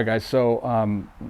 Guys, so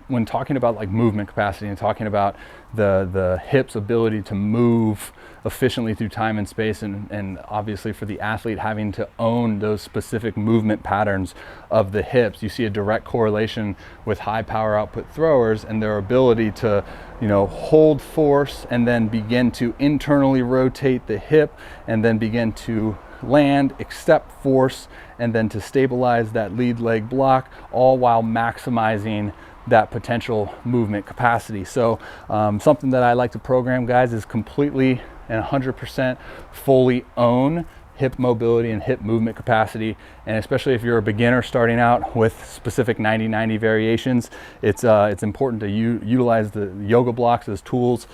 when talking about like movement capacity and talking about the hip's ability to move efficiently through time and space, and obviously for the athlete having to own those specific movement patterns of the hips, you see a direct correlation with high power output throwers and their ability to, you know, hold force and then begin to internally rotate the hip and then begin to land, accept force, and then to stabilize that lead leg block, all while maximizing that potential movement capacity. So something that I like to program, guys, is completely and 100% fully own hip mobility and hip movement capacity. And especially if you're a beginner starting out with specific 90-90 variations, it's important to utilize the yoga blocks as tools.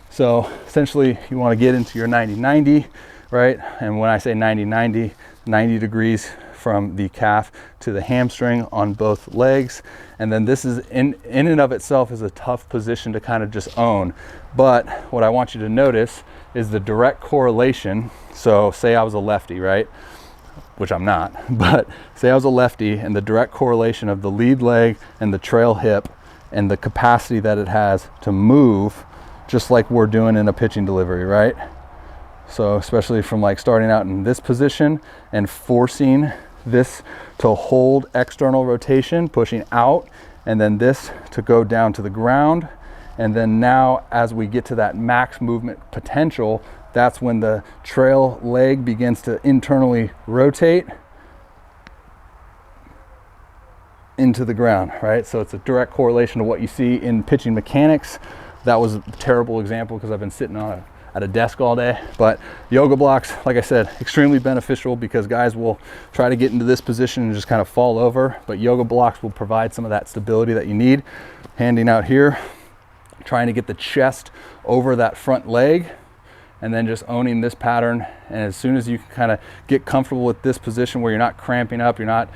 So essentially you want to get into your 90-90, right? And when I say 90-90, 90 degrees from the calf to the hamstring on both legs. And then this is in and of itself is a tough position to kind of just own. But what I want you to notice is the direct correlation. So say I was a lefty, right? Which I'm not, but say I was a lefty, and the direct correlation of the lead leg and the trail hip and the capacity that it has to move, just like we're doing in a pitching delivery, right? So especially from like starting out in this position and forcing this to hold external rotation, pushing out, and then this to go down to the ground. And then now as we get to that max movement potential, that's when the trail leg begins to internally rotate into the ground, right? So it's a direct correlation to what you see in pitching mechanics. That was a terrible example because I've been sitting at a desk all day, but yoga blocks, like I said, extremely beneficial because guys will try to get into this position and just kind of fall over, but yoga blocks will provide some of that stability that you need. Handing out here, trying to get the chest over that front leg, and then just owning this pattern. And as soon as you can kind of get comfortable with this position where you're not cramping up, you're not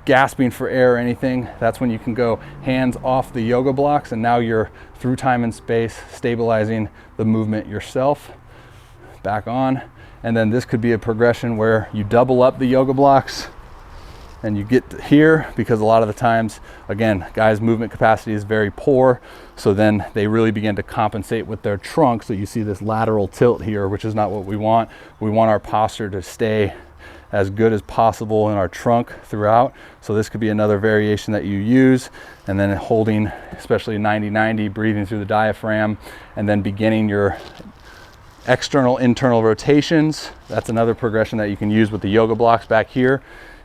gasping for air or anything, that's when you can go hands off the yoga blocks, and now you're through time and space stabilizing the movement yourself. Back on. And then this could be a progression where you double up the yoga blocks and you get here, because a lot of the times, again, guys' movement capacity is very poor, so then they really begin to compensate with their trunk. So you see this lateral tilt here, which is not what we want. We want our posture to stay as good as possible in our trunk throughout. So this could be another variation that you use. And then holding, especially 90-90, breathing through the diaphragm, and then beginning your external internal rotations. That's another progression that you can use with the yoga blocks back here,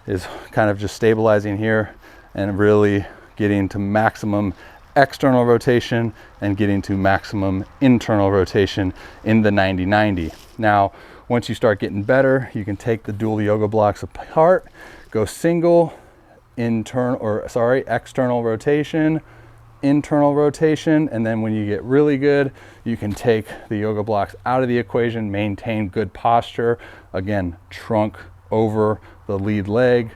is kind of just stabilizing here and really getting to maximum external rotation and getting to maximum internal rotation in the 90-90. Now, once you start getting better, you can take the dual yoga blocks apart, go single, external rotation, internal rotation, and then when you get really good, you can take the yoga blocks out of the equation, maintain good posture. Again, trunk over the lead leg,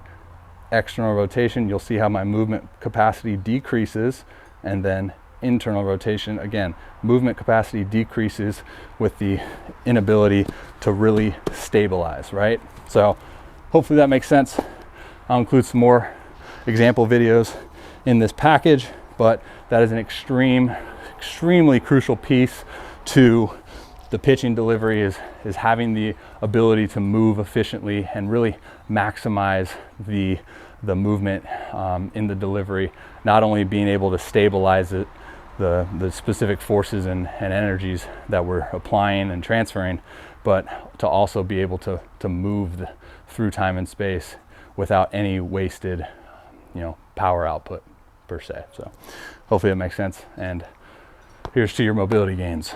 external rotation. You'll see how my movement capacity decreases, and then internal rotation. Again, movement capacity decreases with the inability to really stabilize, right? So hopefully that makes sense. I'll include some more example videos in this package, but that is an extremely crucial piece to the pitching delivery, is having the ability to move efficiently and really maximize the movement in the delivery, not only being able to stabilize it, the specific forces and energies that we're applying and transferring, but to also be able to move through time and space without any wasted, power output per se. So hopefully it makes sense, and here's to your mobility gains.